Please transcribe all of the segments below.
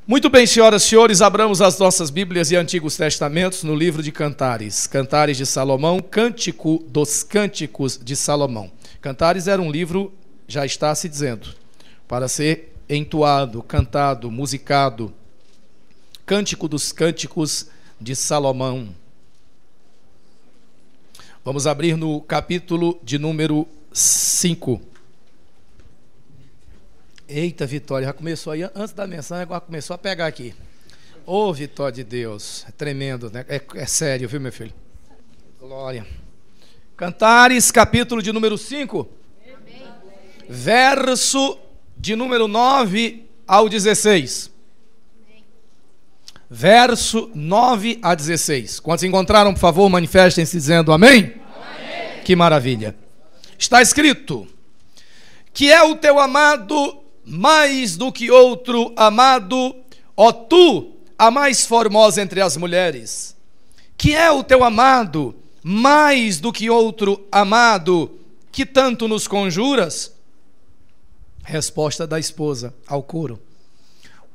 Muito bem, senhoras e senhores, abramos as nossas Bíblias e Antigos Testamentos no livro de Cantares. Cantares de Salomão, Cântico dos Cânticos de Salomão. Cantares era um livro, já está se dizendo, para ser entoado, cantado, musicado. Cântico dos Cânticos de Salomão. Vamos abrir no capítulo de número 5. Eita, Vitória, já começou aí, antes da mensagem, agora começou a pegar aqui. Ô, Vitória de Deus, é tremendo, né? É sério, viu, meu filho? Glória. Cantares, capítulo de número 5. Amém. Verso de número 9 ao 16. Amém. Verso 9 a 16. Quantos encontraram, por favor, manifestem-se dizendo amém? Amém. Que maravilha. Está escrito: que é o teu amado mais do que outro amado, ó tu, a mais formosa entre as mulheres. Que é o teu amado mais do que outro amado, que tanto nos conjuras? Resposta da esposa ao coro: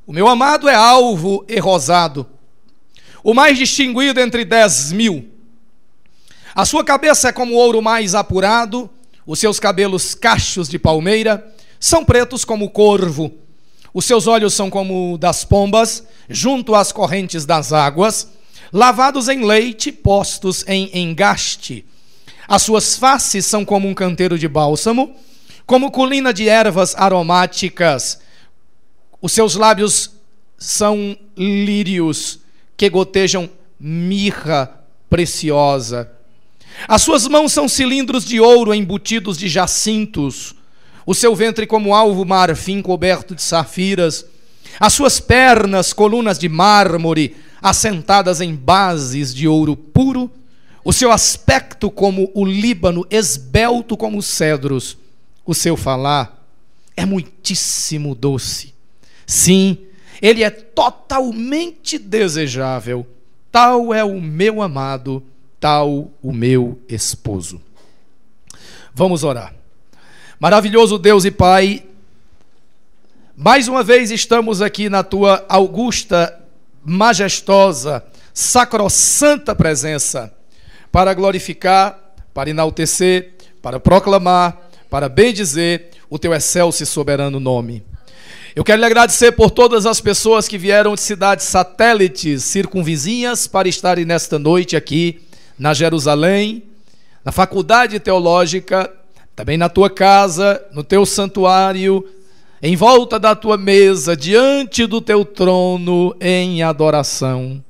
o meu amado é alvo e rosado, o mais distinguido entre 10.000. A sua cabeça é como ouro mais apurado, os seus cabelos cachos de palmeira são pretos como o corvo, os seus olhos são como das pombas, junto às correntes das águas, lavados em leite, postos em engaste. As suas faces são como um canteiro de bálsamo, como colina de ervas aromáticas. Os seus lábios são lírios que gotejam mirra preciosa. As suas mãos são cilindros de ouro embutidos de jacintos. O seu ventre como alvo marfim coberto de safiras. As suas pernas, colunas de mármore, assentadas em bases de ouro puro. O seu aspecto como o Líbano, esbelto como os cedros. O seu falar é muitíssimo doce. Sim, ele é totalmente desejável. Tal é o meu amado, tal o meu esposo. Vamos orar. Maravilhoso Deus e Pai, mais uma vez estamos aqui na tua augusta, majestosa, sacrossanta presença, para glorificar, para enaltecer, para proclamar, para bendizer o teu excelso e soberano nome. Eu quero lhe agradecer por todas as pessoas que vieram de cidades satélites, circunvizinhas, para estarem nesta noite aqui na Jerusalém, na Faculdade Teológica, também na tua casa, no teu santuário, em volta da tua mesa, diante do teu trono, em adoração.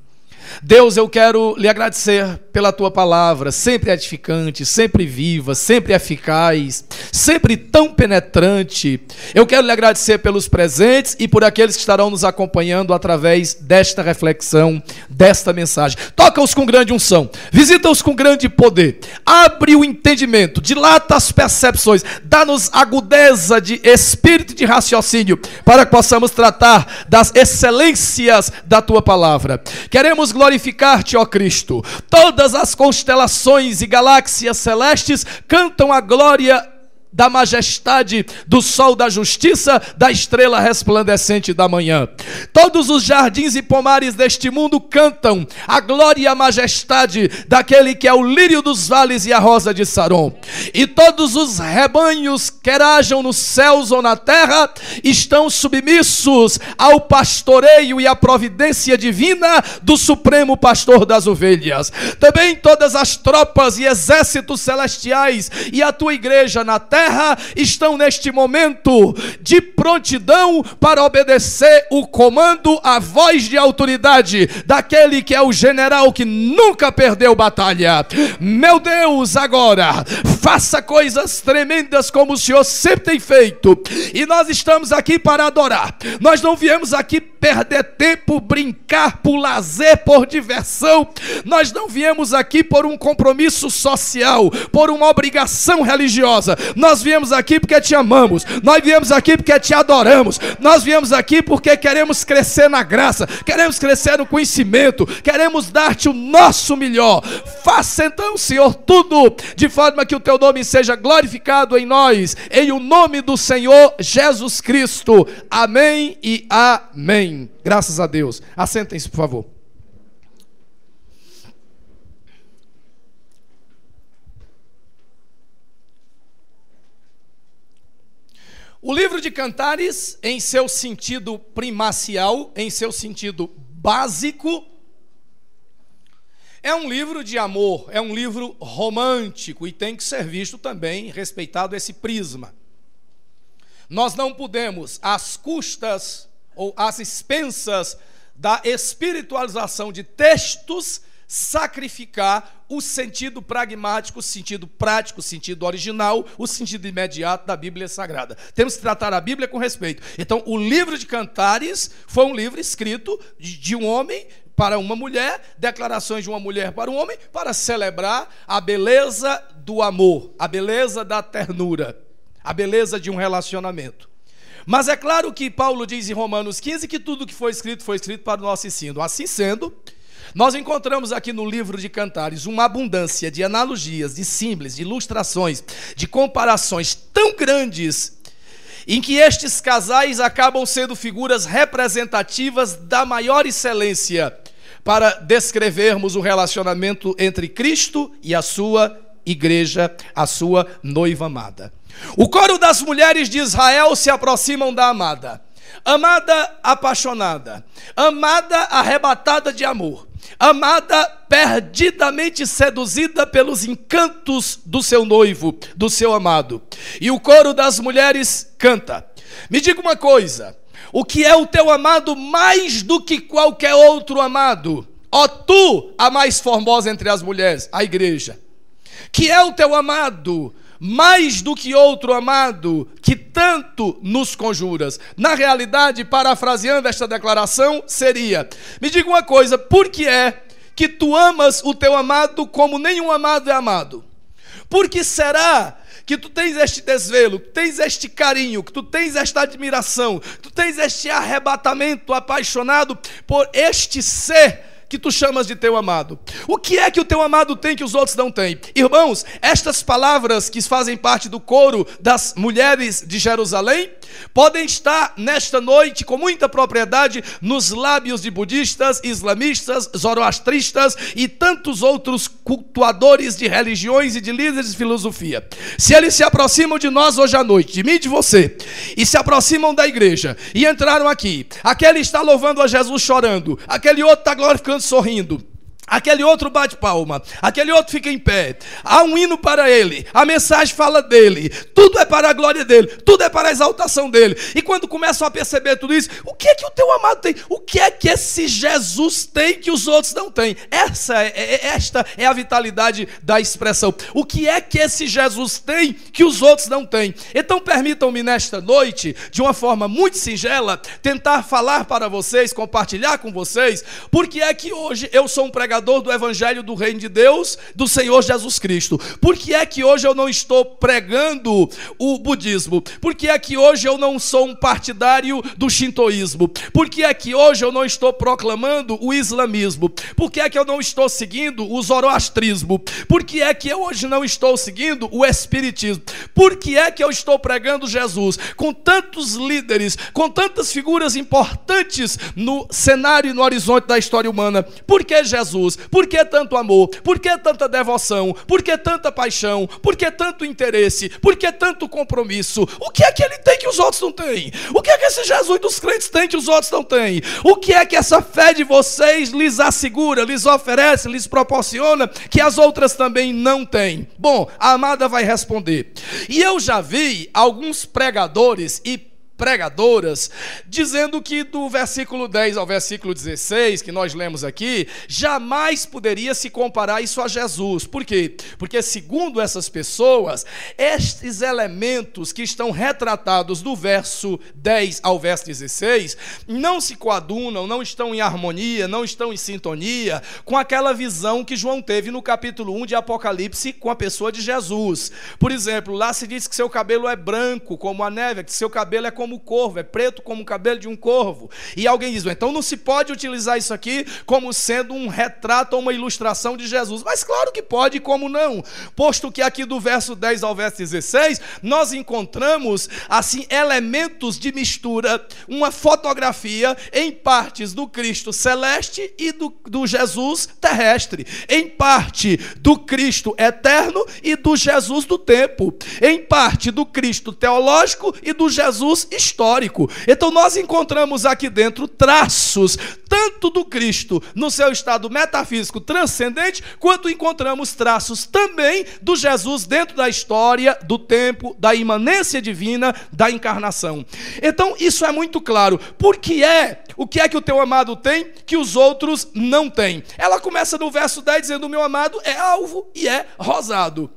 Deus, eu quero lhe agradecer pela tua palavra, sempre edificante, sempre viva, sempre eficaz, sempre tão penetrante. Eu quero lhe agradecer pelos presentes e por aqueles que estarão nos acompanhando através desta reflexão, desta mensagem. Toca-os com grande unção, visita-os com grande poder, abre o entendimento, dilata as percepções, dá-nos agudeza de espírito e de raciocínio, para que possamos tratar das excelências da tua palavra. Queremos glorificar-te, ó Cristo. Todas as constelações e galáxias celestes cantam a glória da majestade do sol da justiça, da estrela resplandecente da manhã. Todos os jardins e pomares deste mundo cantam a glória e a majestade daquele que é o lírio dos vales e a rosa de Saron. E todos os rebanhos, quer hajam nos céus ou na terra, estão submissos ao pastoreio e à providência divina do supremo pastor das ovelhas. Também todas as tropas e exércitos celestiais e a tua igreja na terra estão neste momento de prontidão para obedecer o comando, a voz de autoridade daquele que é o general que nunca perdeu batalha. Meu Deus, agora faça coisas tremendas como o Senhor sempre tem feito, e nós estamos aqui para adorar. Nós não viemos aqui perder tempo, brincar por lazer, por diversão. Nós não viemos aqui por um compromisso social, por uma obrigação religiosa. Nós Nós viemos aqui porque te amamos. Nós viemos aqui porque te adoramos. Nós viemos aqui porque queremos crescer na graça, queremos crescer no conhecimento, queremos dar-te o nosso melhor. Faça então, Senhor, tudo de forma que o teu nome seja glorificado em nós, em o nome do Senhor Jesus Cristo. Amém e amém. Graças a Deus. Assentem-se, por favor. O livro de Cantares, em seu sentido primacial, em seu sentido básico, é um livro de amor, é um livro romântico e tem que ser visto também, respeitado esse prisma. Nós não podemos, às custas ou às expensas da espiritualização de textos, sacrificar o sentido pragmático, o sentido prático, o sentido original, o sentido imediato da Bíblia Sagrada. Temos que tratar a Bíblia com respeito. Então, o livro de Cantares foi um livro escrito de um homem para uma mulher, declarações de uma mulher para um homem, para celebrar a beleza do amor, a beleza da ternura, a beleza de um relacionamento. Mas é claro que Paulo diz em Romanos 15 que tudo que foi escrito para o nosso ensino. Assim sendo, nós encontramos aqui no livro de Cantares uma abundância de analogias, de símbolos, de ilustrações, de comparações tão grandes, em que estes casais acabam sendo figuras representativas da maior excelência para descrevermos o relacionamento entre Cristo e a sua igreja, a sua noiva amada. O coro das mulheres de Israel se aproximam da amada. Amada apaixonada, amada arrebatada de amor, amada perdidamente seduzida pelos encantos do seu noivo, do seu amado. E o coro das mulheres canta: me diga uma coisa, o que é o teu amado mais do que qualquer outro amado? Ó tu, a mais formosa entre as mulheres, a igreja. Que é o teu amado mais do que outro amado, que tanto nos conjuras? Na realidade, parafraseando esta declaração, seria: me diga uma coisa, por que é que tu amas o teu amado como nenhum amado é amado? Por que será que tu tens este desvelo, que tens este carinho, que tu tens esta admiração, que tu tens este arrebatamento apaixonado por este ser que tu chamas de teu amado? O que é que o teu amado tem que os outros não têm? Irmãos, estas palavras que fazem parte do coro das mulheres de Jerusalém podem estar nesta noite com muita propriedade nos lábios de budistas, islamistas, zoroastristas e tantos outros cultuadores de religiões e de líderes de filosofia. Se eles se aproximam de nós hoje à noite, de mim e de você, e se aproximam da igreja e entraram aqui, aquele está louvando a Jesus chorando, aquele outro está glorificando sorrindo, aquele outro bate palma, aquele outro fica em pé, há um hino para ele, a mensagem fala dele, tudo é para a glória dele, tudo é para a exaltação dele. E quando começam a perceber tudo isso, o que é que o teu amado tem? O que é que esse Jesus tem que os outros não têm? Esta é a vitalidade da expressão. O que é que esse Jesus tem que os outros não têm? Então permitam-me nesta noite, de uma forma muito singela, tentar falar para vocês, compartilhar com vocês, porque é que hoje eu sou um pregador do Evangelho do Reino de Deus, do Senhor Jesus Cristo. Por que é que hoje eu não estou pregando o budismo? Por que é que hoje eu não sou um partidário do shintoísmo? Por que é que hoje eu não estou proclamando o islamismo? Por que é que eu não estou seguindo o zoroastrismo? Por que é que eu hoje não estou seguindo o espiritismo? Por que é que eu estou pregando Jesus com tantos líderes, com tantas figuras importantes no cenário e no horizonte da história humana? Por que Jesus? Por que tanto amor? Por que tanta devoção? Por que tanta paixão? Por que tanto interesse? Por que tanto compromisso? O que é que ele tem que os outros não têm? O que é que esse Jesus dos crentes tem que os outros não têm? O que é que essa fé de vocês lhes assegura, lhes oferece, lhes proporciona, que as outras também não têm? Bom, a amada vai responder. E eu já vi alguns pregadores e pregadoras, dizendo que do versículo 10 ao versículo 16, que nós lemos aqui, jamais poderia se comparar isso a Jesus. Por quê? Porque, segundo essas pessoas, estes elementos que estão retratados do verso 10 ao verso 16, não se coadunam, não estão em harmonia, não estão em sintonia com aquela visão que João teve no capítulo 1 de Apocalipse com a pessoa de Jesus. Por exemplo, lá se diz que seu cabelo é branco como a neve, que seu cabelo é como o corvo, é preto como o cabelo de um corvo. E alguém diz, então não se pode utilizar isso aqui como sendo um retrato ou uma ilustração de Jesus. Mas claro que pode, como não? Posto que aqui do verso 10 ao verso 16, nós encontramos, assim, elementos de mistura, uma fotografia em partes do Cristo celeste e do Jesus terrestre, em parte do Cristo eterno e do Jesus do tempo, em parte do Cristo teológico e do Jesus histórico. Então nós encontramos aqui dentro traços tanto do Cristo no seu estado metafísico transcendente, quanto encontramos traços também do Jesus dentro da história, do tempo, da imanência divina, da encarnação. Então isso é muito claro. O que é que o teu amado tem que os outros não têm? Ela começa no verso 10 dizendo, o meu amado é alvo e é rosado.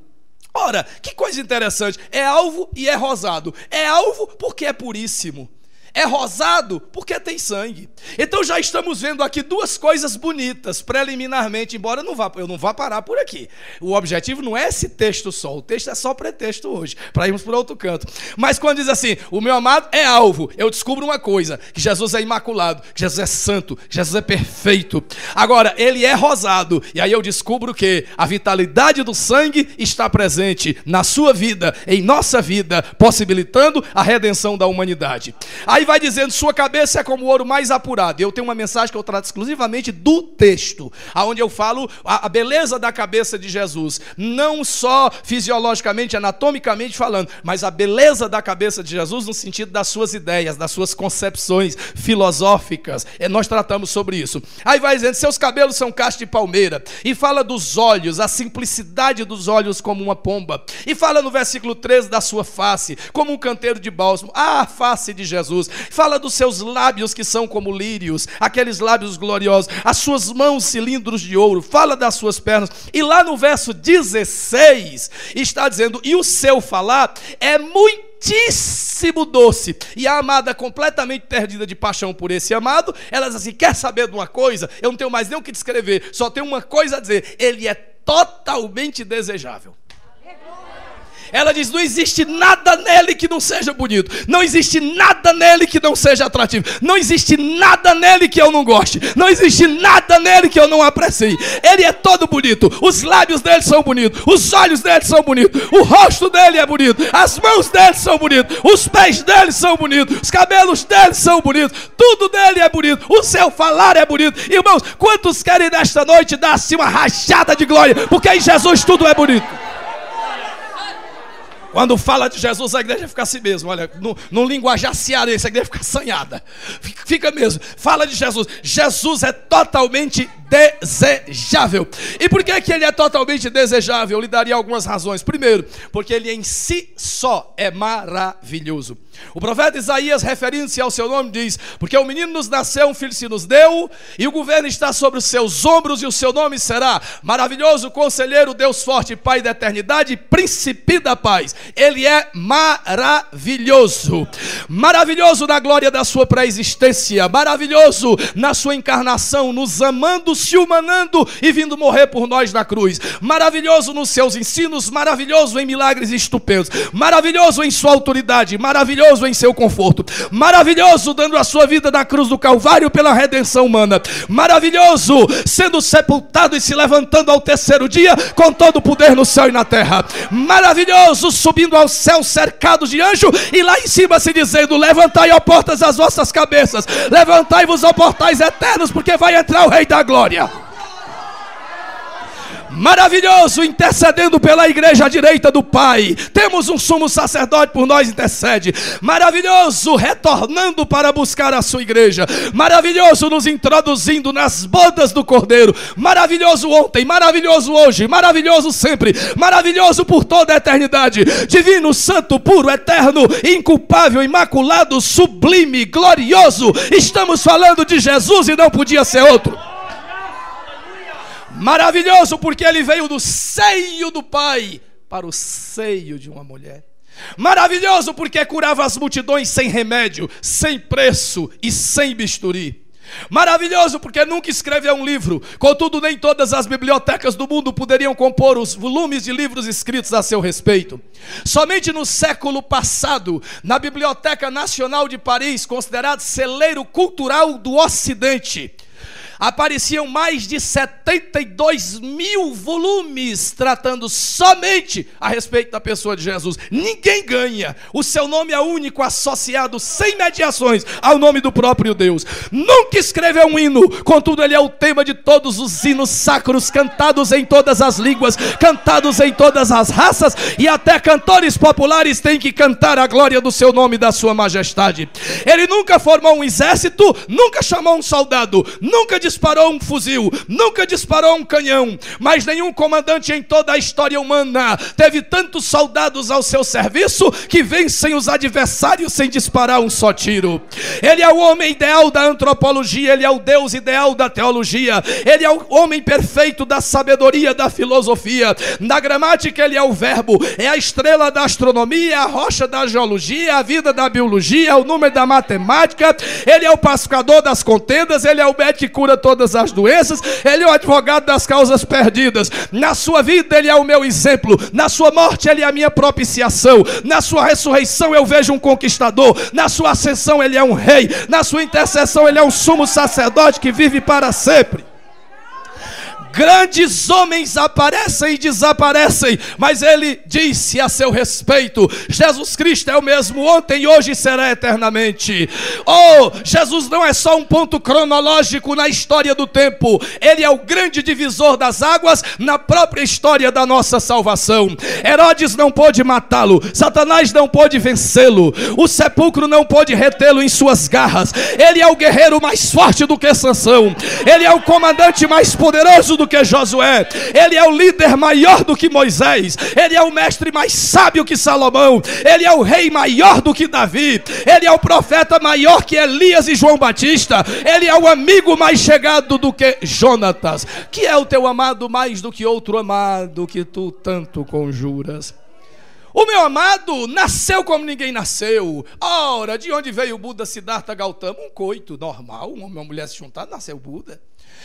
Ora, que coisa interessante, é alvo e é rosado. É alvo porque é puríssimo. É rosado porque tem sangue. Então já estamos vendo aqui duas coisas bonitas, preliminarmente, embora eu não vá parar por aqui. O objetivo não é esse texto só, o texto é só pretexto hoje, para irmos para outro canto. Mas quando diz assim, o meu amado é alvo, eu descubro uma coisa, que Jesus é imaculado, que Jesus é santo, que Jesus é perfeito. Agora, ele é rosado, e aí eu descubro que a vitalidade do sangue está presente na sua vida, em nossa vida, possibilitando a redenção da humanidade. Aí vai dizendo, sua cabeça é como o ouro mais apurado. E eu tenho uma mensagem que eu trato exclusivamente do texto, onde eu falo a beleza da cabeça de Jesus, não só fisiologicamente, anatomicamente falando, mas a beleza da cabeça de Jesus no sentido das suas ideias, das suas concepções filosóficas. Nós tratamos sobre isso. Aí vai dizendo, seus cabelos são cacho de palmeira, e fala dos olhos, a simplicidade dos olhos como uma pomba, e fala no versículo 13 da sua face, como um canteiro de bálsamo, a face de Jesus. Fala dos seus lábios que são como lírios, aqueles lábios gloriosos, as suas mãos cilindros de ouro, fala das suas pernas, e lá no verso 16 está dizendo, e o seu falar é muitíssimo doce. E a amada, completamente perdida de paixão por esse amado, ela diz assim, quer saber de uma coisa? Eu não tenho mais nem o que descrever, só tenho uma coisa a dizer, ele é totalmente desejável. Ela diz, não existe nada nele que não seja bonito, não existe nada nele que não seja atrativo, não existe nada nele que eu não goste, não existe nada nele que eu não aprecie. Ele é todo bonito, os lábios dele são bonitos, os olhos dele são bonitos, o rosto dele é bonito, as mãos dele são bonitos, os pés dele são bonitos, os cabelos dele são bonitos, tudo dele é bonito, o seu falar é bonito. Irmãos, quantos querem nesta noite dar-se uma rachada de glória, porque em Jesus tudo é bonito? Quando fala de Jesus, a igreja fica assim mesmo. Olha, no linguajar cearense, a igreja fica assanhada. Fica mesmo. Fala de Jesus. Jesus é totalmente desejável. E por que ele é totalmente desejável? Eu lhe daria algumas razões. Primeiro, porque ele em si só é maravilhoso. O profeta Isaías, referindo-se ao seu nome, diz, porque o menino nos nasceu, um filho se nos deu, e o governo está sobre os seus ombros, e o seu nome será maravilhoso, conselheiro, Deus forte, Pai da eternidade, príncipe da paz. Ele é maravilhoso. Maravilhoso na glória da sua pré-existência, maravilhoso na sua encarnação, nos amando, se humanando e vindo morrer por nós na cruz. Maravilhoso nos seus ensinos, maravilhoso em milagres estupendos, maravilhoso em sua autoridade, maravilhoso em seu conforto, maravilhoso dando a sua vida na cruz do Calvário pela redenção humana, maravilhoso sendo sepultado e se levantando ao terceiro dia com todo o poder no céu e na terra, maravilhoso subindo ao céu cercado de anjo e lá em cima se dizendo, levantai, ó portas, as vossas cabeças, levantai-vos, ó portais eternos, porque vai entrar o Rei da Glória. Maravilhoso, intercedendo pela igreja à direita do Pai. Temos um sumo sacerdote por nós, intercede. Maravilhoso, retornando para buscar a sua igreja. Maravilhoso, nos introduzindo nas bodas do Cordeiro. Maravilhoso ontem, maravilhoso hoje, maravilhoso sempre, maravilhoso por toda a eternidade. Divino, santo, puro, eterno, inculpável, imaculado, sublime, glorioso. Estamos falando de Jesus e não podia ser outro. Maravilhoso porque ele veio do seio do Pai para o seio de uma mulher. Maravilhoso porque curava as multidões sem remédio, sem preço e sem bisturi. Maravilhoso porque nunca escreveu um livro. Contudo, nem todas as bibliotecas do mundo poderiam compor os volumes de livros escritos a seu respeito. Somente no século passado, na Biblioteca Nacional de Paris, considerado celeiro cultural do Ocidente, apareciam mais de 72 mil volumes tratando somente a respeito da pessoa de Jesus. Ninguém ganha. O seu nome é único, associado sem mediações ao nome do próprio Deus. Nunca escreveu um hino, contudo ele é o tema de todos os hinos sacros, cantados em todas as línguas, cantados em todas as raças, e até cantores populares têm que cantar a glória do seu nome e da sua majestade. Ele nunca formou um exército, nunca chamou um soldado, nunca disparou um fuzil, nunca disparou um canhão, mas nenhum comandante em toda a história humana teve tantos soldados ao seu serviço que vencem os adversários sem disparar um só tiro. Ele é o homem ideal da antropologia, ele é o Deus ideal da teologia, ele é o homem perfeito da sabedoria, da filosofia. Na gramática ele é o verbo, é a estrela da astronomia, a rocha da geologia, a vida da biologia, o número da matemática. Ele é o pacificador das contendas, ele é o médico que cura todas as doenças, ele é o advogado das causas perdidas. Na sua vida ele é o meu exemplo, na sua morte ele é a minha propiciação, na sua ressurreição eu vejo um conquistador, na sua ascensão ele é um rei, na sua intercessão ele é um sumo sacerdote que vive para sempre. Grandes homens aparecem e desaparecem, mas ele disse a seu respeito: Jesus Cristo é o mesmo ontem, hoje e será eternamente. Oh, Jesus não é só um ponto cronológico na história do tempo, ele é o grande divisor das águas na própria história da nossa salvação. Herodes não pôde matá-lo, Satanás não pôde vencê-lo, o sepulcro não pôde retê-lo em suas garras. Ele é o guerreiro mais forte do que Sansão, ele é o comandante mais poderoso do que Josué, ele é o líder maior do que Moisés, ele é o mestre mais sábio que Salomão, ele é o rei maior do que Davi, ele é o profeta maior que Elias e João Batista, ele é o amigo mais chegado do que Jonatas. Que é o teu amado mais do que outro amado que tu tanto conjuras? O meu amado nasceu como ninguém nasceu. Ora, de onde veio o Buda Siddhartha Gautama? Um coito normal, uma mulher se juntar, nasceu Buda.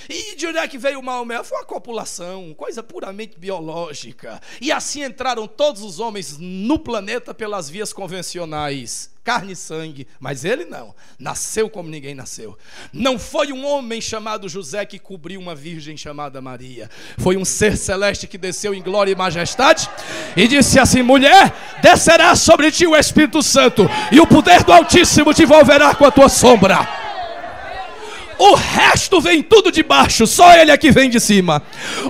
E de onde é que veio o Maomé? Foi uma copulação, coisa puramente biológica. E assim entraram todos os homens no planeta pelas vias convencionais, carne e sangue. Mas ele não, nasceu como ninguém nasceu. Não foi um homem chamado José que cobriu uma virgem chamada Maria. Foi um ser celeste que desceu em glória e majestade e disse assim: mulher, descerá sobre ti o Espírito Santo, e o poder do Altíssimo te envolverá com a tua sombra. O resto vem tudo de baixo, só ele é que vem de cima.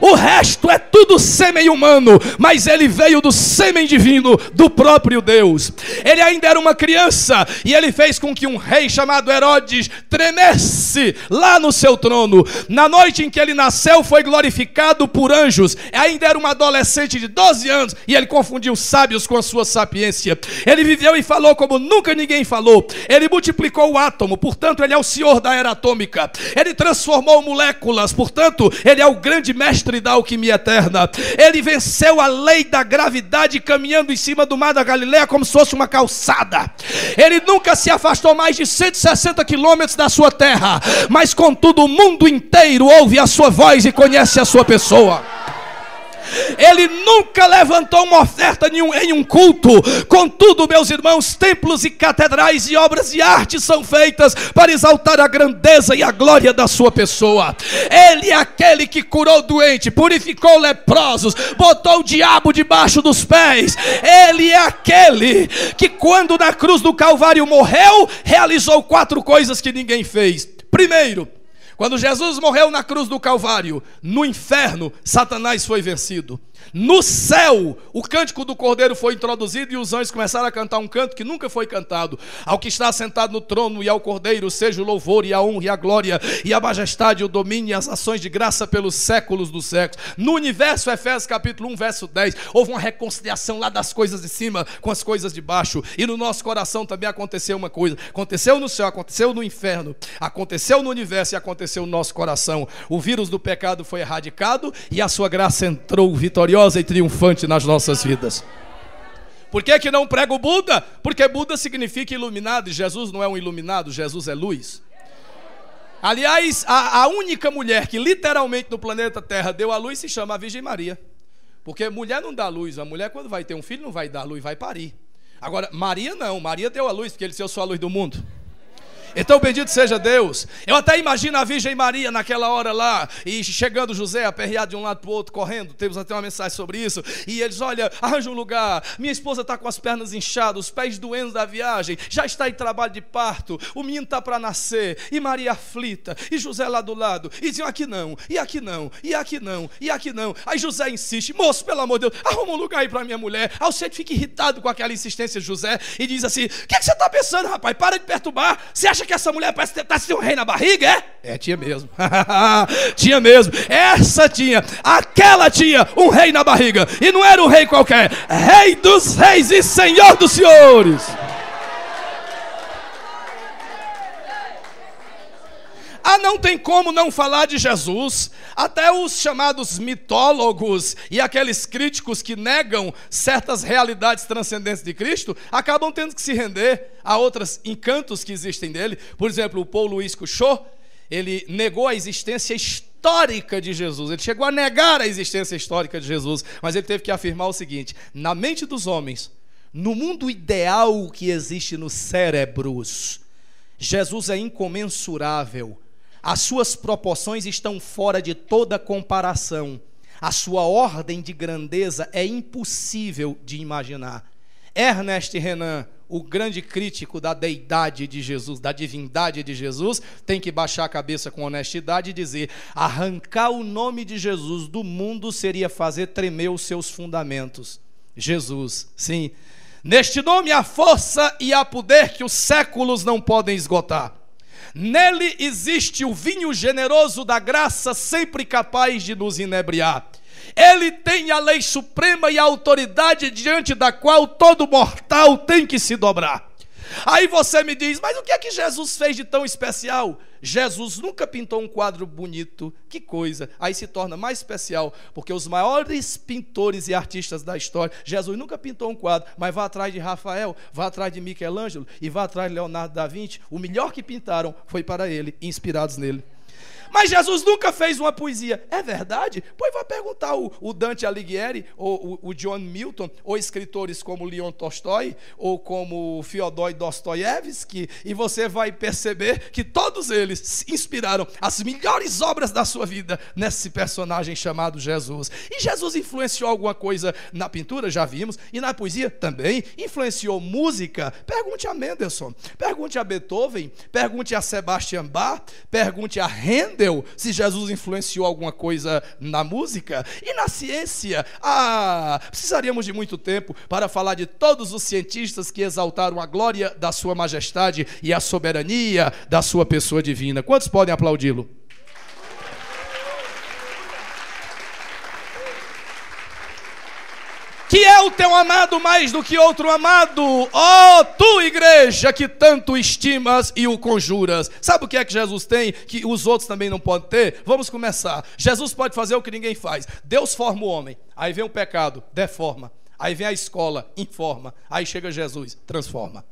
O resto é tudo sêmen humano, mas ele veio do sêmen divino do próprio Deus. Ele ainda era uma criança e ele fez com que um rei chamado Herodes tremesse lá no seu trono. Na noite em que ele nasceu foi glorificado por anjos. Ainda era um adolescente de 12 anos e ele confundiu os sábios com a sua sapiência. Ele viveu e falou como nunca ninguém falou. Ele multiplicou o átomo, portanto ele é o senhor da era atômica. Ele transformou moléculas, portanto ele é o grande mestre da alquimia eterna. Ele venceu a lei da gravidade caminhando em cima do mar da Galileia como se fosse uma calçada. Ele nunca se afastou mais de 160 quilômetros da sua terra, mas contudo o mundo inteiro ouve a sua voz e conhece a sua pessoa. Ele nunca levantou uma oferta em um culto. Contudo, meus irmãos, templos e catedrais e obras de arte são feitas para exaltar a grandeza e a glória da sua pessoa. Ele é aquele que curou doente, purificou leprosos, botou o diabo debaixo dos pés. Ele é aquele que, quando na cruz do Calvário morreu, realizou 4 coisas que ninguém fez. Primeiro, Quando Jesus morreu na cruz do Calvário, no inferno, Satanás foi vencido. No céu, o cântico do Cordeiro foi introduzido e os anjos começaram a cantar um canto que nunca foi cantado. Ao que está sentado no trono e ao Cordeiro, seja o louvor e a honra e a glória e a majestade, o domínio e as ações de graça pelos séculos dos séculos. No universo, Efésios capítulo 1, verso 10, houve uma reconciliação lá das coisas de cima com as coisas de baixo. E no nosso coração também aconteceu uma coisa. Aconteceu no céu, aconteceu no inferno, aconteceu no universo e aconteceu no nosso coração. O vírus do pecado foi erradicado e a sua graça entrou vitoriosa e triunfante nas nossas vidas. Por que não prega o Buda? Porque Buda significa iluminado e Jesus não é um iluminado, Jesus é luz. Aliás, a única mulher que literalmente no planeta Terra deu a luz se chama a Virgem Maria. Porque mulher não dá luz, a mulher quando vai ter um filho não vai dar luz, vai parir. Agora, Maria não, Maria deu a luz porque ele disse: eu sou a luz do mundo. Então bendito seja Deus. Eu até imagino a Virgem Maria naquela hora lá, e chegando José, aperreado de um lado para o outro, correndo. Temos até uma mensagem sobre isso. E eles: olha, arranja um lugar, minha esposa está com as pernas inchadas, os pés doendo da viagem, já está em trabalho de parto, o menino está para nascer, e Maria aflita, e José lá do lado, e diziam: aqui não, e aqui não, e aqui não, e aqui não. Aí José insiste: moço, pelo amor de Deus, arruma um lugar aí para minha mulher. Aí o centro fica irritado com aquela insistência de José e diz assim: o que você está pensando, rapaz? Para de perturbar. Você acha que essa mulher parece que está sem um rei na barriga, é? É, tinha mesmo. Tinha mesmo. Essa tinha. Aquela tinha um rei na barriga. E não era um rei qualquer. Rei dos reis e senhor dos senhores. Não tem como não falar de Jesus. Até os chamados mitólogos e aqueles críticos que negam certas realidades transcendentes de Cristo acabam tendo que se render a outros encantos que existem dele. Por exemplo, o Paul Louis Couchot, ele negou a existência histórica de Jesus. Ele chegou a negar a existência histórica de Jesus, mas ele teve que afirmar o seguinte: na mente dos homens, no mundo ideal que existe nos cérebros, Jesus é incomensurável. As suas proporções estão fora de toda comparação. A sua ordem de grandeza é impossível de imaginar. Ernest Renan, o grande crítico da deidade de Jesus, da divindade de Jesus, tem que baixar a cabeça com honestidade e dizer: arrancar o nome de Jesus do mundo seria fazer tremer os seus fundamentos. Jesus, sim. Neste nome há força e há poder que os séculos não podem esgotar. Nele existe o vinho generoso da graça, sempre capaz de nos inebriar. Ele tem a lei suprema e a autoridade diante da qual todo mortal tem que se dobrar. Aí você me diz: mas o que é que Jesus fez de tão especial? Jesus nunca pintou um quadro bonito. Que coisa. Aí se torna mais especial, porque os maiores pintores e artistas da história, Jesus nunca pintou um quadro, mas vá atrás de Rafael, vá atrás de Michelangelo e vá atrás de Leonardo da Vinci. O melhor que pintaram foi para ele, inspirados nele. Mas Jesus nunca fez uma poesia. É verdade? Pois vai perguntar o Dante Alighieri, ou o John Milton, ou escritores como Leon Tolstói, ou como Fyodor Dostoiévski, e você vai perceber que todos eles inspiraram as melhores obras da sua vida nesse personagem chamado Jesus. E Jesus influenciou alguma coisa na pintura? Já vimos. E na poesia? Também. Influenciou música? Pergunte a Mendelssohn, pergunte a Beethoven, pergunte a Sebastian Bach, pergunte a Handel, se Jesus influenciou alguma coisa na música. E na ciência? Precisaríamos de muito tempo para falar de todos os cientistas que exaltaram a glória da sua majestade e a soberania da sua pessoa divina. Quantos podem aplaudi-lo? Que é o teu amado mais do que outro amado, ó tu igreja que tanto estimas e o conjuras. Sabe o que é que Jesus tem que os outros também não podem ter? Vamos começar. Jesus pode fazer o que ninguém faz. Deus forma o homem, aí vem o pecado, deforma. Aí vem a escola, informa. Aí chega Jesus, transforma.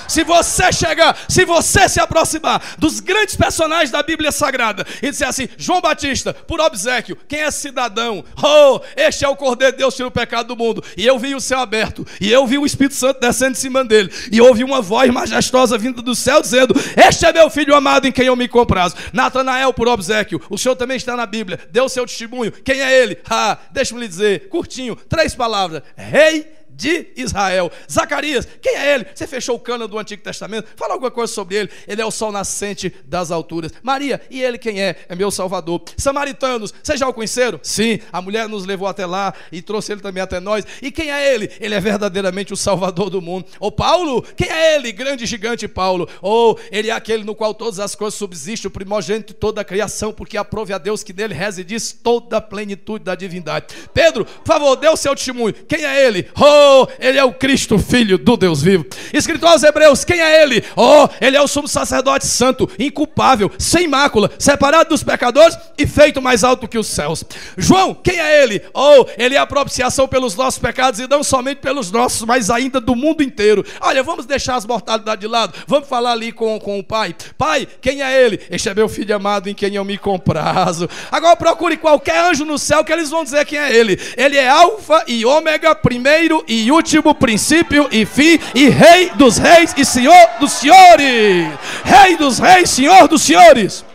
Se você se aproximar dos grandes personagens da Bíblia Sagrada e disser assim: João Batista, por obséquio, quem é cidadão? Oh, este é o Cordeiro de Deus que tira o pecado do mundo. E eu vi o céu aberto, e eu vi o Espírito Santo descendo em cima dele, e ouvi uma voz majestosa vindo do céu dizendo: este é meu filho amado em quem eu me comprazo. Natanael, por obséquio, o senhor também está na Bíblia, deu o seu testemunho. Quem é ele? Deixa-me lhe dizer, curtinho, 3 palavras: Rei de Israel. Zacarias, quem é ele? Você fechou o cano do Antigo Testamento? Fala alguma coisa sobre ele. Ele é o sol nascente das alturas. Maria, e ele quem é? É meu Salvador. Samaritanos, vocês já o conheceram? Sim, a mulher nos levou até lá e trouxe ele também até nós. E quem é ele? Ele é verdadeiramente o Salvador do mundo. Ô Paulo, quem é ele? Grande gigante Paulo. Ou ele é aquele no qual todas as coisas subsistem, o primogênito de toda a criação, porque aprove a Deus que nele residisse toda a plenitude da divindade. Pedro, por favor, dê o seu testemunho. Quem é ele? Oh, ele é o Cristo, Filho do Deus vivo. Escrito aos Hebreus, quem é ele? Oh, ele é o sumo sacerdote santo, inculpável, sem mácula, separado dos pecadores e feito mais alto que os céus. João, quem é ele? Oh, ele é a propiciação pelos nossos pecados e não somente pelos nossos, mas ainda do mundo inteiro. Olha, vamos deixar as mortalidades de lado, vamos falar ali com o pai. Pai, quem é ele? Este é meu filho amado em quem eu me comprazo. Agora procure qualquer anjo no céu que eles vão dizer quem é ele. Ele é alfa e ômega, primeiro e último, princípio e fim, e rei dos reis e senhor dos senhores. Rei dos reis, senhor dos senhores.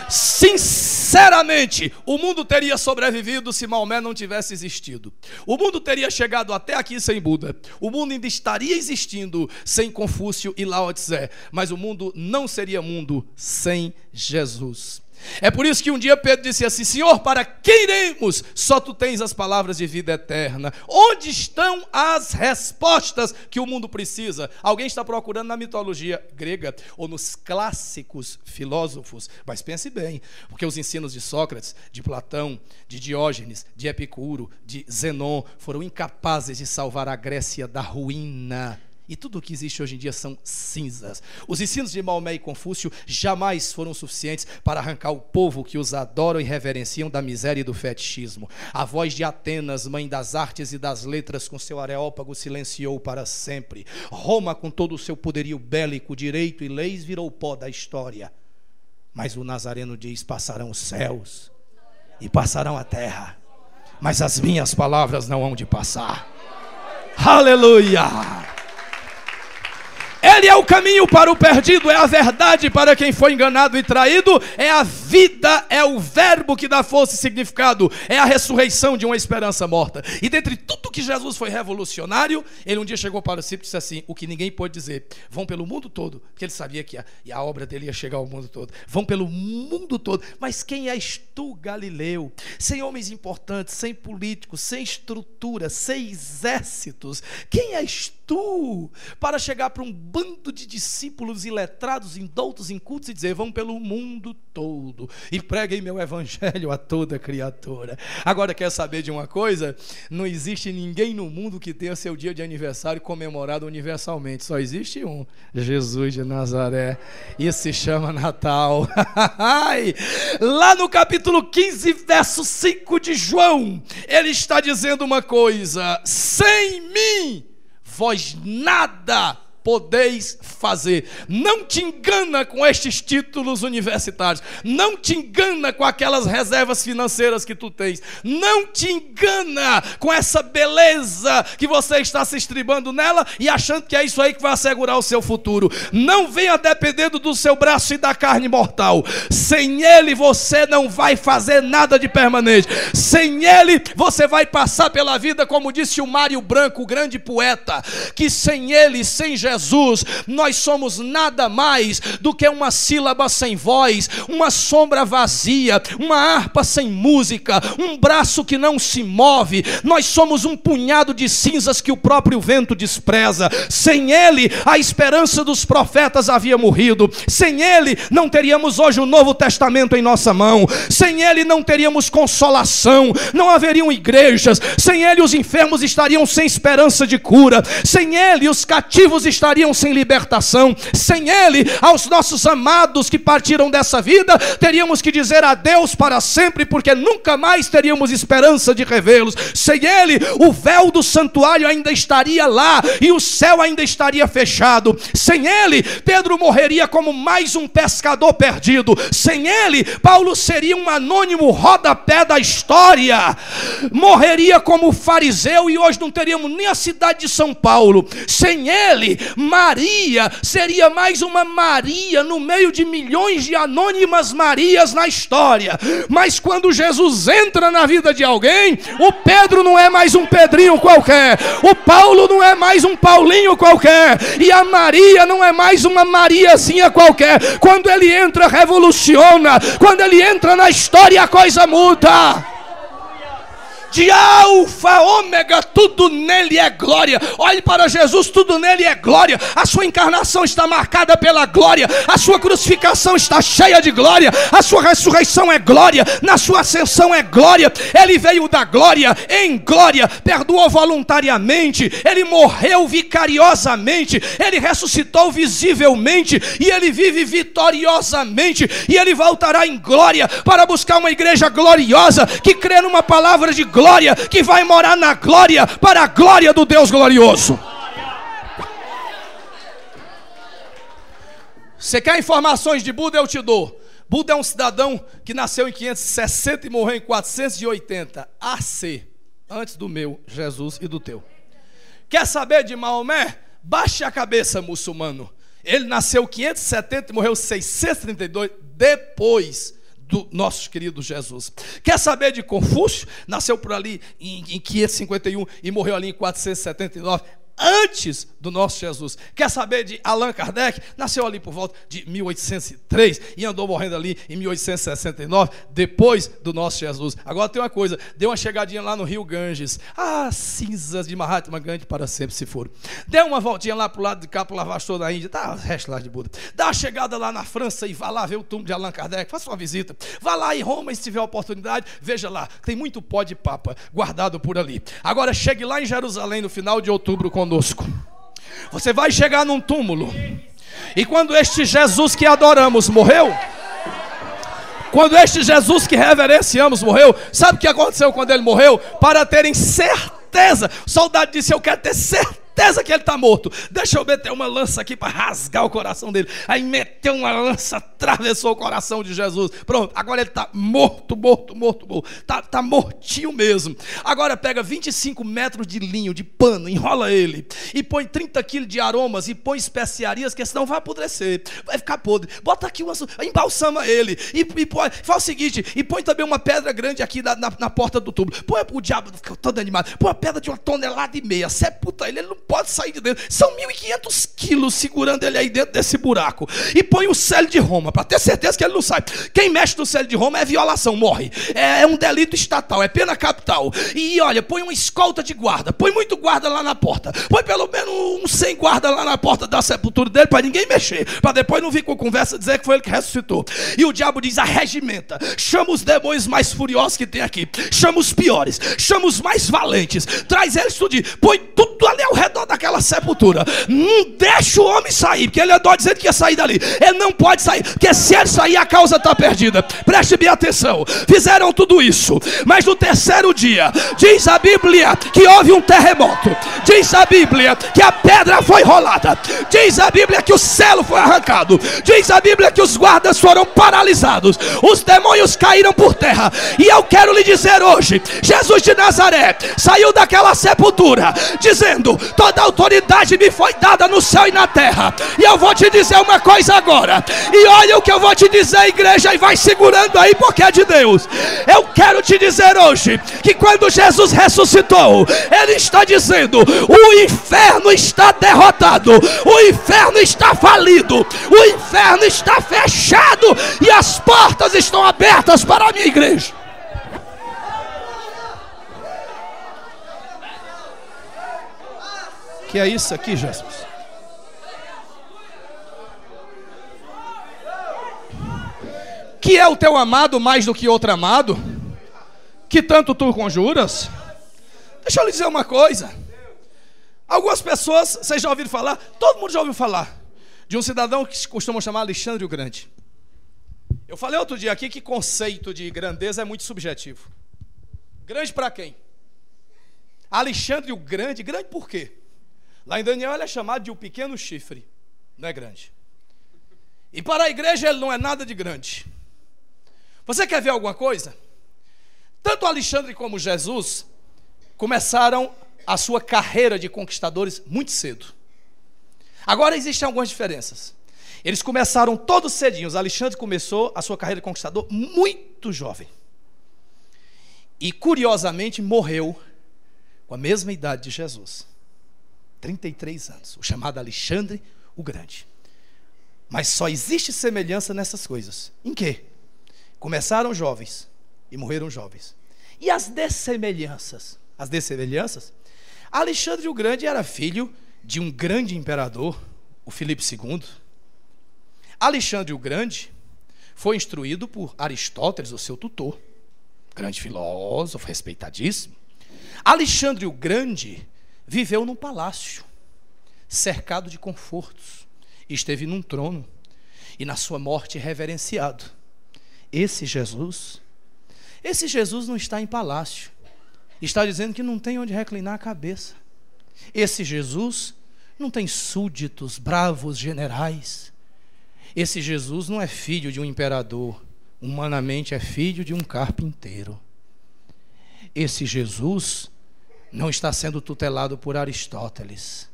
Sinceramente, o mundo teria sobrevivido se Maomé não tivesse existido. O mundo teria chegado até aqui sem Buda. O mundo ainda estaria existindo sem Confúcio e Lao Tse. Mas o mundo não seria mundo sem Jesus. É por isso que um dia Pedro disse assim: Senhor, para quem iremos? Só tu tens as palavras de vida eterna. Onde estão as respostas que o mundo precisa? Alguém está procurando na mitologia grega ou nos clássicos filósofos. Mas pense bem, porque os ensinos de Sócrates, de Platão, de Diógenes, de Epicuro, de Zenon foram incapazes de salvar a Grécia da ruína. E tudo o que existe hoje em dia são cinzas. Os ensinos de Maomé e Confúcio jamais foram suficientes para arrancar o povo que os adoram e reverenciam da miséria e do fetichismo. A voz de Atenas, mãe das artes e das letras, com seu areópago silenciou para sempre. Roma, com todo o seu poderio bélico, direito e leis, virou pó da história. Mas o Nazareno diz: passarão os céus e passarão a terra, mas as minhas palavras não hão de passar. Aleluia! Ele é o caminho para o perdido, é a verdade para quem foi enganado e traído, é a vida, é o verbo que dá força e significado, é a ressurreição de uma esperança morta. E dentre tudo que Jesus foi revolucionário, ele um dia chegou para os discípulos e disse assim: o que ninguém pôde dizer, vão pelo mundo todo, porque ele sabia que a obra dele ia chegar ao mundo todo, vão pelo mundo todo. Mas quem és tu, Galileu? Sem homens importantes, sem políticos, sem estrutura, sem exércitos, quem és tu para chegar para um bando de discípulos iletrados, indoutos, incultos e dizer: vão pelo mundo todo e preguem meu evangelho a toda criatura? Agora, quer saber de uma coisa? Não existe ninguém no mundo que tenha seu dia de aniversário comemorado universalmente. Só existe um: Jesus de Nazaré. Isso se chama Natal. Lá no capítulo 15, verso 5 de João, ele está dizendo uma coisa: sem mim vós nada podeis fazer. Não te engana com estes títulos universitários, não te engana com aquelas reservas financeiras que tu tens, não te engana com essa beleza que você está se estribando nela e achando que é isso aí que vai assegurar o seu futuro. Não venha dependendo do seu braço e da carne mortal. Sem ele você não vai fazer nada de permanente. Sem ele você vai passar pela vida, como disse o Mário Branco, o grande poeta, que sem ele, sem Jesus, nós somos nada mais do que uma sílaba sem voz, uma sombra vazia, uma harpa sem música, um braço que não se move. Nós somos um punhado de cinzas que o próprio vento despreza. Sem ele, a esperança dos profetas havia morrido. Sem ele, não teríamos hoje o Novo Testamento em nossa mão. Sem ele, não teríamos consolação, não haveriam igrejas. Sem ele, os enfermos estariam sem esperança de cura. Sem ele, os cativos estariam sem libertação. Sem ele, aos nossos amados que partiram dessa vida, teríamos que dizer adeus para sempre, porque nunca mais teríamos esperança de revê-los. Sem ele, o véu do santuário ainda estaria lá e o céu ainda estaria fechado. Sem ele, Pedro morreria como mais um pescador perdido. Sem ele, Paulo seria um anônimo rodapé da história, morreria como fariseu e hoje não teríamos nem a cidade de São Paulo. Sem ele, Maria seria mais uma Maria no meio de milhões de anônimas Marias na história. Mas quando Jesus entra na vida de alguém, o Pedro não é mais um Pedrinho qualquer, o Paulo não é mais um Paulinho qualquer, e a Maria não é mais uma Mariazinha qualquer. Quando ele entra, revoluciona. Quando ele entra na história, a coisa muda. De alfa, ômega, tudo nele é glória. Olhe para Jesus, tudo nele é glória. A sua encarnação está marcada pela glória, a sua crucificação está cheia de glória, a sua ressurreição é glória, na sua ascensão é glória. Ele veio da glória em glória, perdoou voluntariamente, ele morreu vicariosamente, ele ressuscitou visivelmente, e ele vive vitoriosamente, e ele voltará em glória para buscar uma igreja gloriosa, que crê numa palavra de glória, que vai morar na glória, para a glória do Deus glorioso. Você quer informações de Buda? Eu te dou. Buda é um cidadão que nasceu em 560 e morreu em 480 AC, antes do meu Jesus e do teu. Quer saber de Maomé? Baixe a cabeça, muçulmano. Ele nasceu 570 e morreu 632 depois do nosso querido Jesus. Quer saber de Confúcio? Nasceu por ali em 551 e morreu ali em 479, antes do nosso Jesus. Quer saber de Allan Kardec? Nasceu ali por volta de 1803 e andou morrendo ali em 1869, depois do nosso Jesus. Agora tem uma coisa, deu uma chegadinha lá no rio Ganges. Cinzas de Mahatma Gandhi para sempre se foram. Deu uma voltinha lá para o lado de cá, para o Lavastor da Índia, tá, resto lá de Buda. Dá uma chegada lá na França e vá lá ver o túmulo de Allan Kardec, faça uma visita. Vá lá em Roma e se tiver oportunidade, veja lá, tem muito pó de papa guardado por ali. Agora chegue lá em Jerusalém no final de outubro conosco. Você vai chegar num túmulo, e quando este Jesus que adoramos morreu, quando este Jesus que reverenciamos morreu, sabe o que aconteceu quando ele morreu? Para terem certeza, o soldado disse: eu quero ter certeza que ele está morto, deixa eu meter uma lança aqui para rasgar o coração dele. Aí meteu uma lança, atravessou o coração de Jesus. Pronto, agora ele está morto. Está mortinho mesmo. Agora pega 25 metros de linho, de pano, enrola ele e põe 30 quilos de aromas e põe especiarias, que senão vai apodrecer, vai ficar podre. Bota aqui, embalsama ele e faz o seguinte, e põe também uma pedra grande aqui na porta do túmulo. Põe o diabo, fica todo animado, põe uma pedra de 1,5 toneladas, sepulta ele não pode sair de dentro. São 1.500 quilos segurando ele aí dentro desse buraco. E põe o Célio de Roma, para ter certeza que ele não sai. Quem mexe no Célio de Roma é violação, morre. É um delito estatal, é pena capital. E olha, põe uma escolta de guarda, põe muito guarda lá na porta, põe pelo menos uns 100 guardas lá na porta da sepultura dele, para ninguém mexer, para depois não vir com conversa dizer que foi ele que ressuscitou. E o diabo diz: arregimenta, chama os demônios mais furiosos que tem aqui, chama os piores, chama os mais valentes, traz eles tudo, põe tudo ali ao redor daquela sepultura. Não deixa o homem sair, porque ele andou dizendo que ia sair dali. Ele não pode sair, porque se ele sair, a causa está perdida. Preste bem atenção. Fizeram tudo isso, mas no terceiro dia, diz a Bíblia que houve um terremoto. Diz a Bíblia que a pedra foi rolada. Diz a Bíblia que o selo foi arrancado. Diz a Bíblia que os guardas foram paralisados. Os demônios caíram por terra. E eu quero lhe dizer hoje, Jesus de Nazaré saiu daquela sepultura dizendo: toda autoridade me foi dada no céu e na terra. E eu vou te dizer uma coisa agora, e olha o que eu vou te dizer, igreja, e vai segurando aí porque é de Deus. Eu quero te dizer hoje que quando Jesus ressuscitou, ele está dizendo: o inferno está derrotado, o inferno está falido, o inferno está fechado e as portas estão abertas para a minha igreja. Que é isso aqui, Jesus? Que é o teu amado mais do que outro amado? Que tanto tu conjuras? Deixa eu lhe dizer uma coisa. Algumas pessoas, vocês já ouviram falar, todo mundo já ouviu falar de um cidadão que se costumam chamar Alexandre o Grande. Eu falei outro dia aqui que conceito de grandeza é muito subjetivo. Grande para quem? Alexandre o Grande, grande por quê? Lá em Daniel ele é chamado de o pequeno chifre, não é grande. E para a igreja ele não é nada de grande. Você quer ver alguma coisa? Tanto Alexandre como Jesus começaram a sua carreira de conquistadores muito cedo. Agora existem algumas diferenças. Eles começaram todos cedinhos. Alexandre começou a sua carreira de conquistador muito jovem. E curiosamente morreu com a mesma idade de Jesus. 33 anos. O chamado Alexandre o Grande. Mas só existe semelhança nessas coisas. Em quê? Começaram jovens e morreram jovens. E as dessemelhanças? As dessemelhanças? Alexandre o Grande era filho de um grande imperador, o Filipe II. Alexandre o Grande foi instruído por Aristóteles, o seu tutor, grande filósofo, respeitadíssimo. Alexandre o Grande viveu num palácio, cercado de confortos, esteve num trono e na sua morte reverenciado. Esse Jesus não está em palácio, está dizendo que não tem onde reclinar a cabeça. Esse Jesus não tem súditos, bravos generais. Esse Jesus não é filho de um imperador, humanamente é filho de um carpinteiro. Esse Jesus não está sendo tutelado por Aristóteles.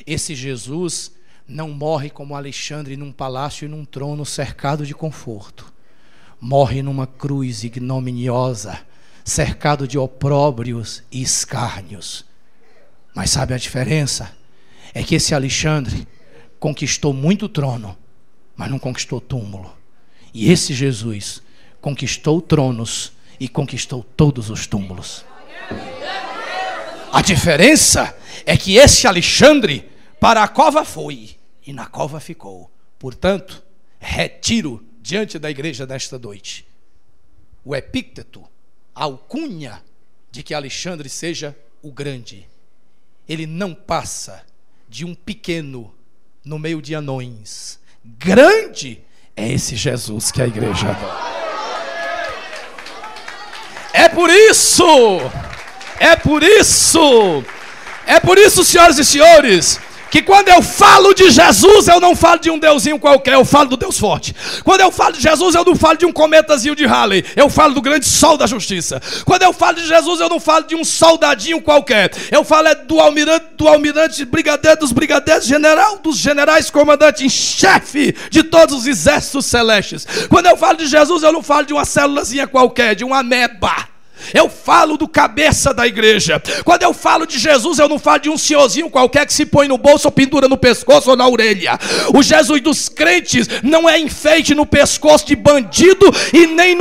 Esse Jesus não morre como Alexandre num palácio e num trono cercado de conforto. Morre numa cruz ignominiosa, cercado de opróbrios e escárnios. Mas sabe a diferença? É que esse Alexandre conquistou muito trono, mas não conquistou túmulo. E esse Jesus conquistou tronos e conquistou todos os túmulos. A diferença é que esse Alexandre para a cova foi e na cova ficou. Portanto, retiro diante da igreja desta noite o epíteto, a alcunha de que Alexandre seja o grande. Ele não passa de um pequeno no meio de anões. Grande é esse Jesus que a igreja adora. É por isso, senhoras e senhores, que quando eu falo de Jesus, eu não falo de um deusinho qualquer, eu falo do Deus forte. Quando eu falo de Jesus, eu não falo de um cometazinho de Halley, eu falo do grande sol da justiça. Quando eu falo de Jesus, eu não falo de um soldadinho qualquer, eu falo do almirante, brigadeiro dos brigadeiros, general dos generais, comandante em chefe de todos os exércitos celestes. Quando eu falo de Jesus, eu não falo de uma célulazinha qualquer, de uma ameba. Eu falo do cabeça da igreja. Quando eu falo de Jesus, eu não falo de um senhorzinho qualquer que se põe no bolso ou pendura no pescoço ou na orelha. O Jesus dos crentes não é enfeite no pescoço de bandido e nem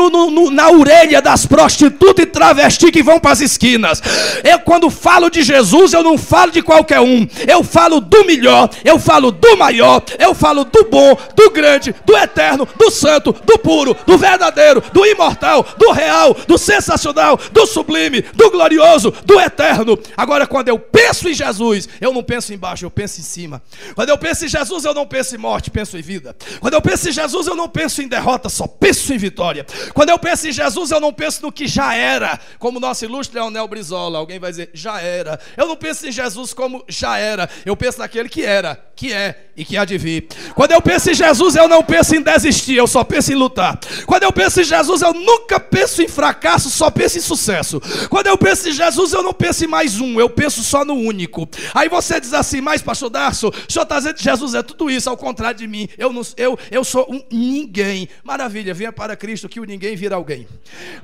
na orelha das prostitutas e travesti que vão para as esquinas. Eu, quando falo de Jesus, eu não falo de qualquer um. Eu falo do melhor, eu falo do maior, eu falo do bom, do grande, do eterno, do santo, do puro, do verdadeiro, do imortal, do real, do sensacional, do sublime, do glorioso, do eterno. Agora, quando eu penso em Jesus, eu não penso embaixo, eu penso em cima. Quando eu penso em Jesus, eu não penso em morte, penso em vida. Quando eu penso em Jesus, eu não penso em derrota, só penso em vitória. Quando eu penso em Jesus, eu não penso no que já era, como nosso ilustre Leonel Brizola. Alguém vai dizer, já era. Eu não penso em Jesus como já era, eu penso naquele que era, que é e que há de vir. Quando eu penso em Jesus, eu não penso em desistir, eu só penso em lutar. Quando eu penso em Jesus, eu nunca penso em fracasso, só penso em sucesso. Quando eu penso em Jesus, eu não penso em mais um, eu penso só no único. Aí você diz assim, mas pastor Darcio, o senhor está dizendo que Jesus é tudo isso, ao contrário de mim, eu sou um ninguém. Maravilha, venha para Cristo que o ninguém vira alguém.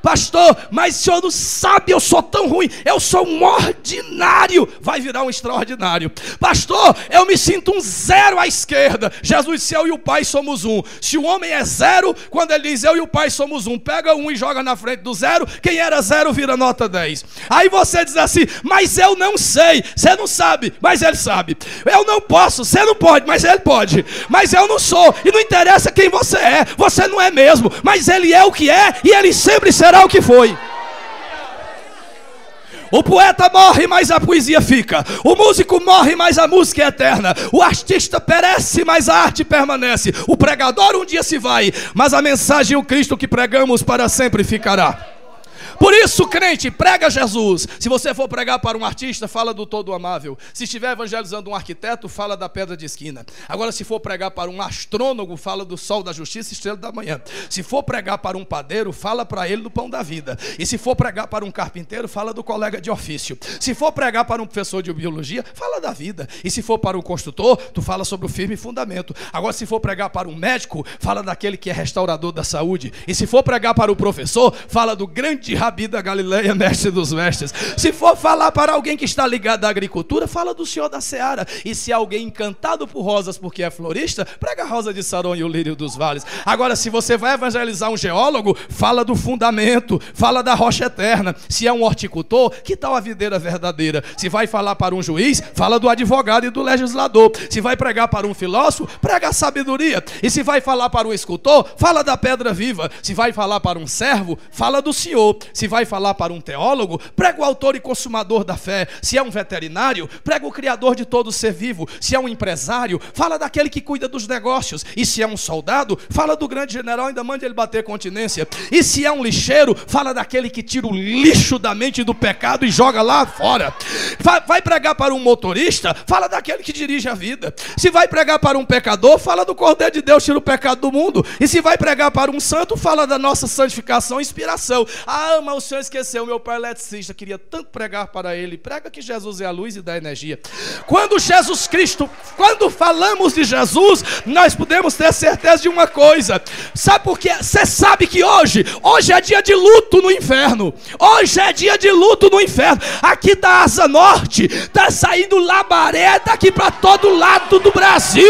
Pastor, mas o senhor não sabe, eu sou tão ruim, eu sou um ordinário, vai virar um extraordinário. Pastor, eu me sinto um zero à esquerda. Jesus disse, eu e o Pai somos um. Se o homem é zero, quando ele diz eu e o Pai somos um, pega um e joga na frente do zero, quem era zero vira nota 10. Aí você diz assim, mas eu não sei. Você não sabe, mas ele sabe. Eu não posso, você não pode, mas ele pode. Mas eu não sou, e não interessa quem você não é mesmo, mas ele é o que é, e ele sempre será o que foi. O poeta morre, mas a poesia fica. O músico morre, mas a música é eterna. O artista perece, mas a arte permanece. O pregador um dia se vai, mas a mensagem e o Cristo que pregamos para sempre ficará. Por isso, crente, prega Jesus. Se você for pregar para um artista, fala do todo amável. Se estiver evangelizando um arquiteto, fala da pedra de esquina. Agora, se for pregar para um astrônomo, fala do sol da justiça e estrela da manhã. Se for pregar para um padeiro, fala para ele do pão da vida. E se for pregar para um carpinteiro, fala do colega de ofício. Se for pregar para um professor de biologia, fala da vida. E se for para um construtor, tu fala sobre o firme fundamento. Agora, se for pregar para um médico, fala daquele que é restaurador da saúde. E se for pregar para o professor, fala do grande Rabi da Galileia, mestre dos mestres. Se for falar para alguém que está ligado à agricultura, fala do Senhor da seara. E se alguém encantado por rosas porque é florista, prega a rosa de Saron e o lírio dos vales. Agora, se você vai evangelizar um geólogo, fala do fundamento, fala da rocha eterna. Se é um horticultor, que tal a videira verdadeira? Se vai falar para um juiz, fala do advogado e do legislador. Se vai pregar para um filósofo, prega a sabedoria. E se vai falar para um escultor, fala da pedra viva. Se vai falar para um servo, fala do Senhor. Se vai falar para um teólogo, prega o autor e consumador da fé. Se é um veterinário, prega o criador de todo ser vivo. Se é um empresário, fala daquele que cuida dos negócios. E se é um soldado, fala do grande general, ainda manda ele bater continência. E se é um lixeiro, fala daquele que tira o lixo da mente do pecado e joga lá fora. Vai pregar para um motorista, fala daquele que dirige a vida. Se vai pregar para um pecador, fala do Cordeiro de Deus, tira o pecado do mundo. E se vai pregar para um santo, fala da nossa santificação e inspiração. Ah, mas o senhor esqueceu, meu pai eletricista, queria tanto pregar para ele. Prega que Jesus é a luz e dá energia. Quando Jesus Cristo, quando falamos de Jesus, nós podemos ter certeza de uma coisa. Sabe por quê? Você sabe que hoje é dia de luto no inferno. Hoje é dia de luto no inferno. Aqui da Asa Norte, está saindo labareda aqui para todo lado do Brasil.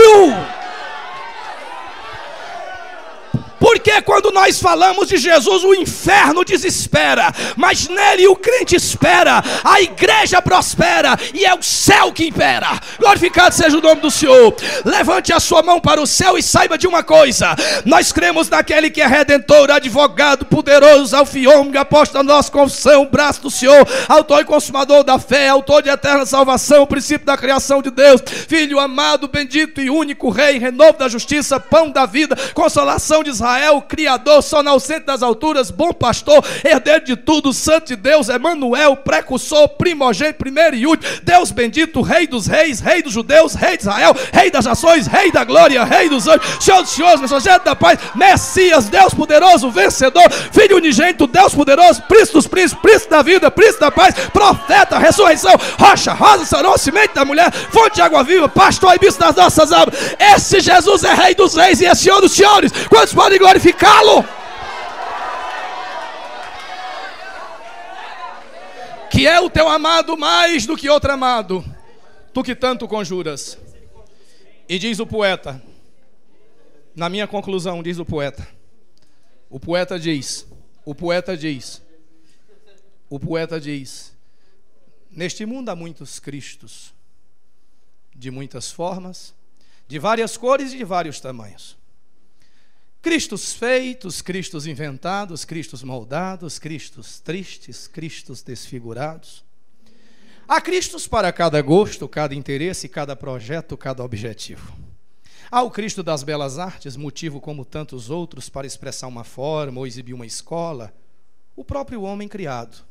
Porque quando nós falamos de Jesus, o inferno desespera, mas nele o crente espera, a igreja prospera e é o céu que impera. Glorificado seja o nome do Senhor. Levante a sua mão para o céu e saiba de uma coisa: nós cremos naquele que é redentor, advogado, poderoso, alfa e ômega, apóstolo da nossa confissão, braço do Senhor, autor e consumador da fé, autor de eterna salvação, princípio da criação de Deus, Filho amado, bendito e único Rei, renovo da justiça, pão da vida, consolação de Israel, Criador, sono ao centro das alturas, bom pastor, herdeiro de tudo, santo de Deus, Emanuel, precursor, primogênito, primeiro e último, Deus bendito, Rei dos reis, Rei dos judeus, Rei de Israel, Rei das nações, Rei da glória, Rei dos anjos, Senhor dos senhores, mensageiro da paz, Messias, Deus poderoso, vencedor, Filho unigênito, Deus poderoso, Príncipe dos príncipes, Príncipe da vida, Príncipe da paz, Profeta, ressurreição, rocha, rosa, sarão, semente da mulher, fonte de água viva, pastor e bicho das nossas almas. Esse Jesus é Rei dos reis e é Senhor dos senhores. Quantos podem glorificá-lo? Que é o teu amado mais do que outro amado, tu que tanto conjuras. E diz o poeta, na minha conclusão, diz o poeta diz, neste mundo há muitos Cristos, de muitas formas, de várias cores e de vários tamanhos. Cristos feitos, Cristos inventados, Cristos moldados, Cristos tristes, Cristos desfigurados. Há Cristos para cada gosto, cada interesse, cada projeto, cada objetivo. Há o Cristo das belas artes, motivo como tantos outros para expressar uma forma ou exibir uma escola, o próprio homem criado.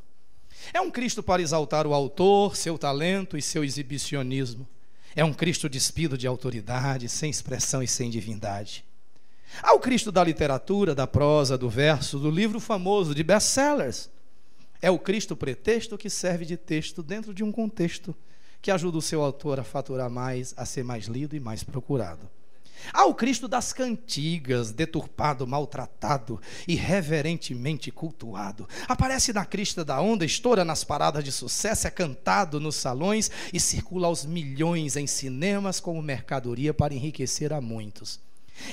É um Cristo para exaltar o autor, seu talento e seu exibicionismo. É um Cristo despido de autoridade, sem expressão e sem divindade. Há o Cristo da literatura, da prosa, do verso, do livro famoso, de best-sellers. É o Cristo pretexto que serve de texto dentro de um contexto que ajuda o seu autor a faturar mais, a ser mais lido e mais procurado. Há o Cristo das cantigas, deturpado, maltratado, irreverentemente cultuado. Aparece na crista da onda, estoura nas paradas de sucesso, é cantado nos salões e circula aos milhões em cinemas como mercadoria para enriquecer a muitos.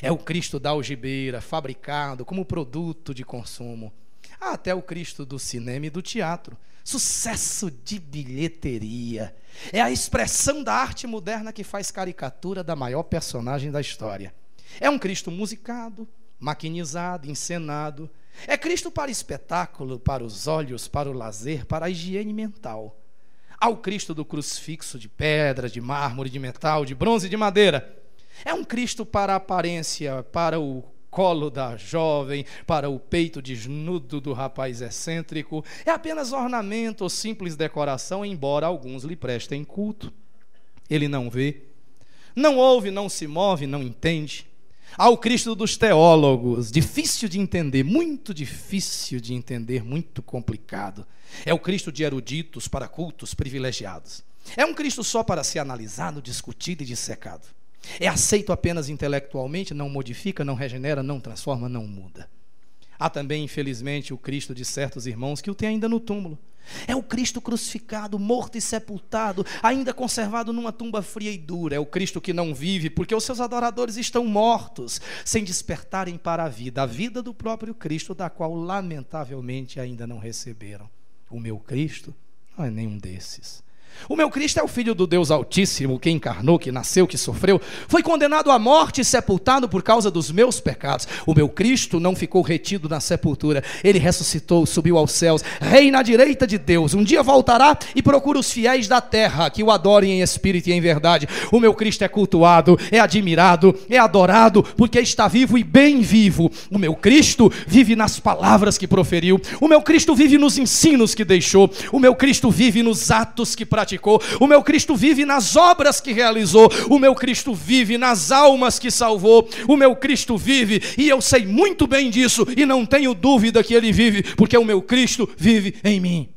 É o Cristo da algibeira, fabricado como produto de consumo. Há até o Cristo do cinema e do teatro, sucesso de bilheteria. É a expressão da arte moderna que faz caricatura da maior personagem da história. É um Cristo musicado, maquinizado, encenado. É Cristo para espetáculo, para os olhos, para o lazer, para a higiene mental. Há o Cristo do crucifixo de pedra, de mármore, de metal, de bronze e de madeira. É um Cristo para a aparência, para o colo da jovem, para o peito desnudo do rapaz excêntrico. É apenas ornamento ou simples decoração, embora alguns lhe prestem culto. Ele não vê, não ouve, não se move, não entende. Ao Cristo dos teólogos, difícil de entender, muito difícil de entender, muito complicado. É o Cristo de eruditos para cultos privilegiados. É um Cristo só para ser analisado, discutido e dissecado. É aceito apenas intelectualmente, não modifica, não regenera, não transforma, não muda. Há também, infelizmente, o Cristo de certos irmãos que o tem ainda no túmulo. É o Cristo crucificado, morto e sepultado, ainda conservado numa tumba fria e dura. É o Cristo que não vive, porque os seus adoradores estão mortos, sem despertarem para a vida do próprio Cristo, da qual lamentavelmente ainda não receberam. O meu Cristo não é nenhum desses. O meu Cristo é o Filho do Deus Altíssimo, que encarnou, que nasceu, que sofreu, foi condenado à morte e sepultado por causa dos meus pecados. O meu Cristo não ficou retido na sepultura, ele ressuscitou, subiu aos céus, reina à direita de Deus. Um dia voltará e procura os fiéis da terra, que o adorem em espírito e em verdade. O meu Cristo é cultuado, é admirado, é adorado, porque está vivo e bem vivo. O meu Cristo vive nas palavras que proferiu, o meu Cristo vive nos ensinos que deixou, o meu Cristo vive nos atos que praticou, o meu Cristo vive nas obras que realizou, o meu Cristo vive nas almas que salvou, o meu Cristo vive, e eu sei muito bem disso, e não tenho dúvida que ele vive, porque o meu Cristo vive em mim.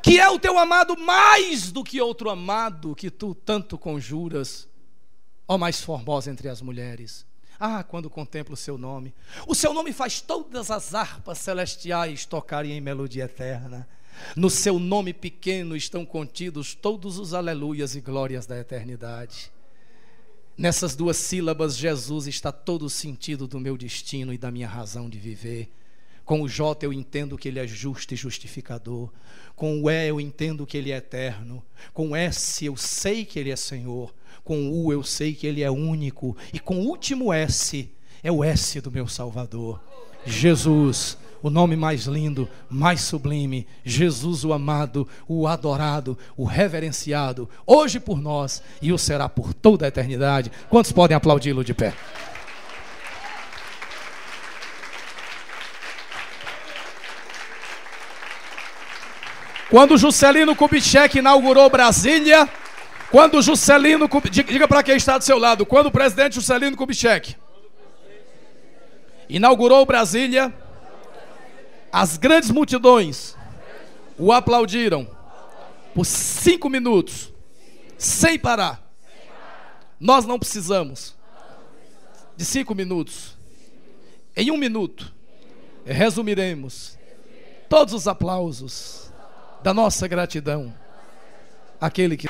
Que é o teu amado mais do que outro amado que tu tanto conjuras, ó mais formosa entre as mulheres. Ah, quando contemplo o seu nome faz todas as harpas celestiais tocarem em melodia eterna. No seu nome pequeno estão contidos todos os aleluias e glórias da eternidade. Nessas duas sílabas, Jesus está todo o sentido do meu destino e da minha razão de viver. Com o J eu entendo que ele é justo e justificador. Com o E eu entendo que ele é eterno. Com o S eu sei que ele é Senhor. Com o U eu sei que ele é único. E com o último S, é o S do meu Salvador. Jesus, o nome mais lindo, mais sublime. Jesus, o amado, o adorado, o reverenciado, hoje por nós e o será por toda a eternidade. Quantos podem aplaudi-lo de pé? Quando Juscelino Kubitschek inaugurou Brasília, diga para quem está do seu lado, quando o presidente Juscelino Kubitschek inaugurou Brasília, as grandes multidões o aplaudiram por 5 minutos, sem parar. Nós não precisamos de 5 minutos. Em 1 minuto, resumiremos todos os aplausos da nossa gratidão àquele que...